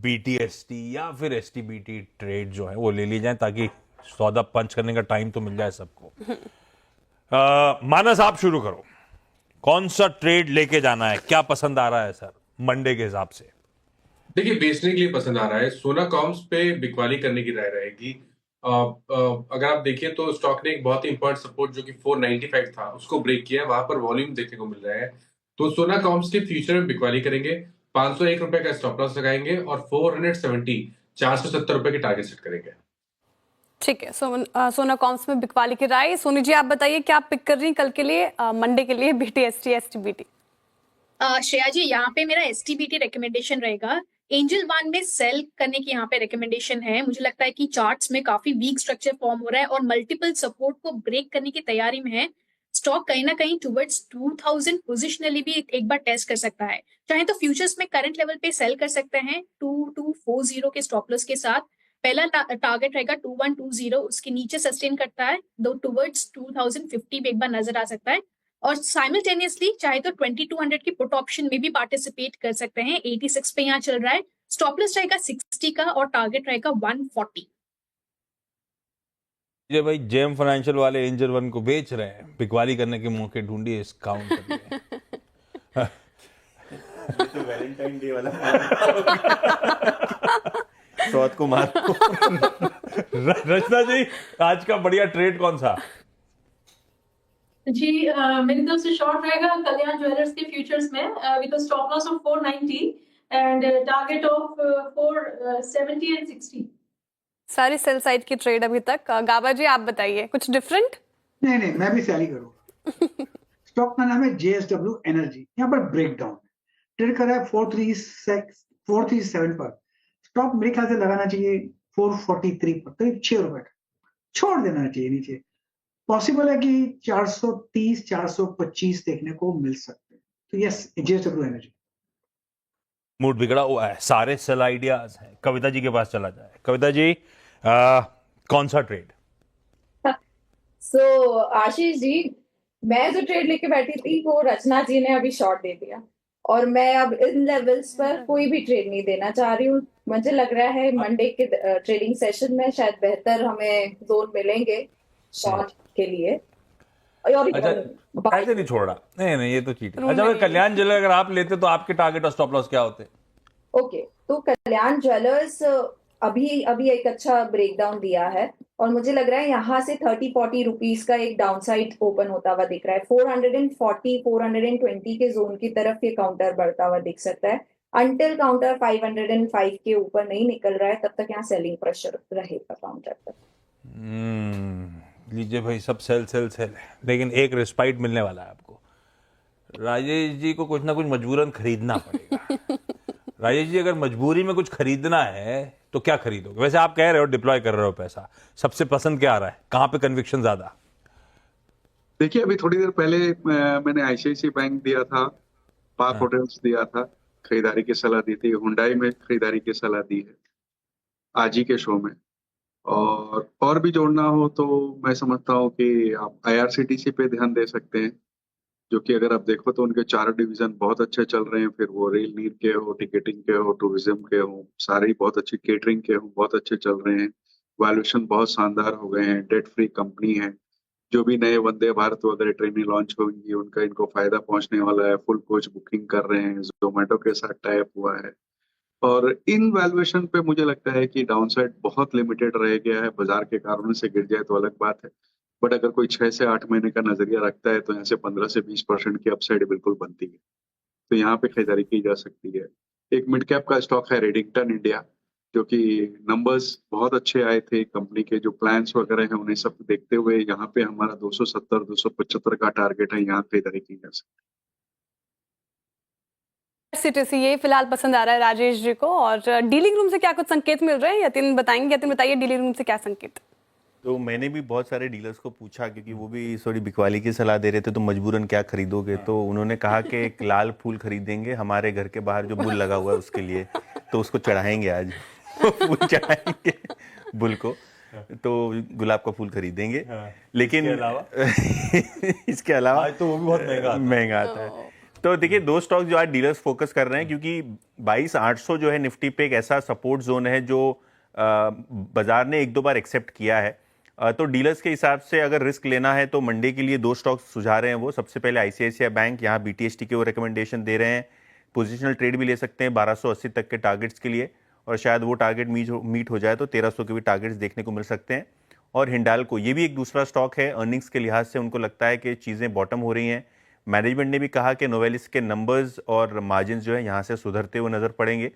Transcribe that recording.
BTST या फिर STBT trade जो है वो ले ली जाए, ताकि सौदा पंच करने का टाइम तो मिल जाए सबको। मानस, आप शुरू करो। कौन सा ट्रेड लेके जाना है, क्या पसंद आ रहा है सर मंडे के हिसाब से? देखिए, बेचने के लिए पसंद आ रहा है। सोना कॉम्स पे बिकवाली करने की राय रहेगी। अगर आप देखिए तो स्टॉक ने एक बहुत ही इंपॉर्टेंट सपोर्ट जो कि 495 था, उसको ब्रेक किया है। वहां पर वॉल्यूम देखने को मिल रहा है। तो सोना कॉम्स के फ्यूचर में बिकवाली करेंगे। 501 रुपए का स्टॉप लॉस लगाएंगे और 470 470 रुपए के टारगेट सेट करेंगे। ठीक है। सोना कॉम्स में बिकवाली की राय। सोनी जी, आप बताइए क्या पिक कर रही हैं कल के लिए, मंडे के लिए, BTST STBT? श्रेया जी, यहाँ पे मेरा STBT रिकमेंडेशन रहेगा। एंजल वन में सेल करने की यहाँ पे रिकमेंडेशन है। मुझे लगता है कि चार्ट्स में काफी वीक स्ट्रक्चर फॉर्म हो रहा है और मल्टीपल सपोर्ट को ब्रेक करने की तैयारी में है। स्टॉक कहीं ना कहीं टुवर्ड्स 2000 पोजिशनली भी एक बार टेस्ट कर सकता है। चाहे तो फ्यूचर्स में करंट लेवल पे सेल कर सकते हैं 2240 के स्टॉप लॉस के साथ। पहला टारगेट रहेगा 2120, उसके नीचे सस्टेन करता है दो टुवर्ड्स 2050 भी एक बार नजर आ सकता है। और साइमल्टेनियसली चाहे तो 2200 की पुट ऑप्शन में भी पार्टिसिपेट कर सकते हैं। 86 पे यहाँ चल रहा है। स्टॉप लॉस रहेगा 60 का और टारगेट रहेगा 140। ये भाई जेम फाइनेंशियल वाले एंजल वन को बेच रहे हैं, बिकवाली करने के मौके ढूंढिए इस काउंटर में। तो वैलेंटाइन डे वाला सौद को मारो। रचना जी, आज का बढ़िया ट्रेड कौन सा? जी, मेरी तरफ से शॉर्ट रहेगा कल्याण ज्वेलर्स के फ्यूचर्स में with stop loss of 490 and target of 470 and 60। सारी सेल साइड की ट्रेड अभी तक। गाबा जी, आप बताइए कुछ डिफरेंट। नहीं, मैं भी सैली करूंगा। स्टॉक का नाम है JSW एनर्जी। यहाँ पर ब्रेकडाउन ट्रेड कर रहा है 437 पर। स्टॉक मेरे ख्याल से लगाना चाहिए 443 पर, करीब 6 रुपए का। छोड़ देना चाहिए नीचे। पॉसिबल है कि 430 425 देखने को मिल सकते हैं। तो यस, JSW एनर्जी। मूड बिगड़ा हुआ है, सारे सेल आइडियाज हैं। कविता जी के पास चला जाए। कविता जी, कौन सा ट्रेड? आशीष जी, मैं जो ट्रेड लेके बैठी थी वो रचना जी ने अभी शॉर्ट दे दिया और मैं अब इन लेवल्स पर कोई भी ट्रेड नहीं देना चाह रही हूँ। मुझे लग रहा है मंडे के ट्रेडिंग सेशन में शायद बेहतर हमें जोन मिलेंगे शॉर्ट के लिए। और अच्छा, ऐसे नहीं छोड़ रहा। नहीं, ये तो चीटिंग। अच्छा, कल्याण ज्वेलर अगर आप लेते तो आपके टारगेट और स्टॉप लॉस क्या होते? ओके, तो कल्याण ज्वेलर्स अभी एक अच्छा ब्रेकडाउन दिया है और मुझे लग रहा है यहाँ से 30-40 रुपीज का एक डाउनसाइड ओपन होता हुआ दिख रहा है। 440 420 के जोन की तरफ ये काउंटर बढ़ता हुआ दिख सकता है। अंटिल काउंटर 505 के ऊपर नहीं निकल रहा है तब तक यहाँ सेलिंग प्रेशर रहेगा काउंटर पर। लीजिए भाई, सब सेल है, लेकिन एक रिस्पाइट मिलने वाला है आपको। राजेश जी को कुछ ना कुछ मजबूरन खरीदना पड़ेगा। राजेश जी, अगर मजबूरी में कुछ खरीदना है तो क्या खरीदोगे? वैसे आप कह रहे हो डिप्लॉय कर रहे हो पैसा, सबसे पसंद क्या आ रहा है, कहां पे कन्विक्शन ज्यादा? देखिए, अभी थोड़ी देर पहले मैंने ICICI बैंक दिया था, पार्क होटल्स दिया था, खरीदारी की सलाह दी थी। हुंडई में खरीदारी की सलाह दी है आज ही के शो में। और भी जोड़ना हो तो मैं समझता हूँ कि आप IRCTC पे ध्यान दे सकते हैं, जो कि अगर आप देखो तो उनके 4 डिवीजन बहुत अच्छे चल रहे हैं। फिर वो रेल नीर के हो, टिकटिंग के हो, टूरिज्म के हो, सारे ही बहुत अच्छे, केटरिंग के हो, बहुत अच्छे चल रहे हैं। वैल्यूएशन बहुत शानदार हो गए हैं। डेट फ्री कंपनी है। जो भी नए वंदे भारत वगैरह ट्रेनें लॉन्च होंगी उनका इनको फायदा पहुंचने वाला है। फुल कोच बुकिंग कर रहे हैं, जोमेटो के साथ टाई अप हुआ है। और इन वैल्यूएशन पे मुझे लगता है कि डाउनसाइड बहुत लिमिटेड रह गया है। बाजार के कारणों से गिर जाए तो अलग बात है, बट अगर कोई 6 से 8 महीने का नजरिया रखता है तो यहाँ से 15 से 20% की अपसाइड बिल्कुल बनती है। तो यहाँ पे खरीदारी की जा सकती है। एक मिड कैप का स्टॉक है रेडिंगटन इंडिया, जो कि नंबर्स बहुत अच्छे आए थे। कंपनी के जो प्लान्स वगैरह हैं उन्हें सब देखते हुए यहाँ पे हमारा 270 275 का टारगेट है। यहाँ खरीदारी की जा सकती है। सिटी ये फिलहाल पसंद आ रहा है राजेश जी को। और डीलिंग रूम से क्या कुछ संकेत मिल रहे हैं? यतिन बताएंगे। यतिन बताइए, डीलिंग रूम से क्या संकेत? तो मैंने भी बहुत सारे डीलर्स को पूछा, क्योंकि वो भी थोड़ी बिकवाली की सलाह दे रहे थे, तो मजबूरन क्या खरीदोगे? तो उन्होंने कहा कि एक लाल फूल खरीदेंगे, हमारे घर के बाहर जो बुल लगा हुआ है उसके लिए, तो उसको चढ़ाएंगे आज। फूल चढ़ाएंगे बुल को, तो गुलाब का फूल खरीदेंगे। लेकिन इसके अलावा तो वो भी बहुत महंगा आता है। तो देखिए, दो स्टॉक जो आज डीलर्स फोकस कर रहे हैं, क्योंकि 22,800 जो है निफ्टी पे एक ऐसा सपोर्ट जोन है जो बाजार ने एक दो बार एक्सेप्ट किया है। तो डीलर्स के हिसाब से अगर रिस्क लेना है तो मंडे के लिए दो स्टॉक्स सुझा रहे हैं वो। सबसे पहले आईसीआईसीआई बैंक, यहाँ बीटीएसटी के वो रिकमेंडेशन दे रहे हैं। पोजिशनल ट्रेड भी ले सकते हैं 1280 तक के टारगेट्स के लिए, और शायद वो टारगेट मीट हो जाए तो 1300 के भी टारगेट्स देखने को मिल सकते हैं। और हिंडाल्को, ये भी एक दूसरा स्टॉक है, अर्निंग्स के लिहाज से उनको लगता है कि चीज़ें बॉटम हो रही हैं। मैनेजमेंट ने भी कहा कि नोवेलिस के नंबर्स और मार्जिन जो है यहाँ से सुधरते हुए नजर पड़ेंगे,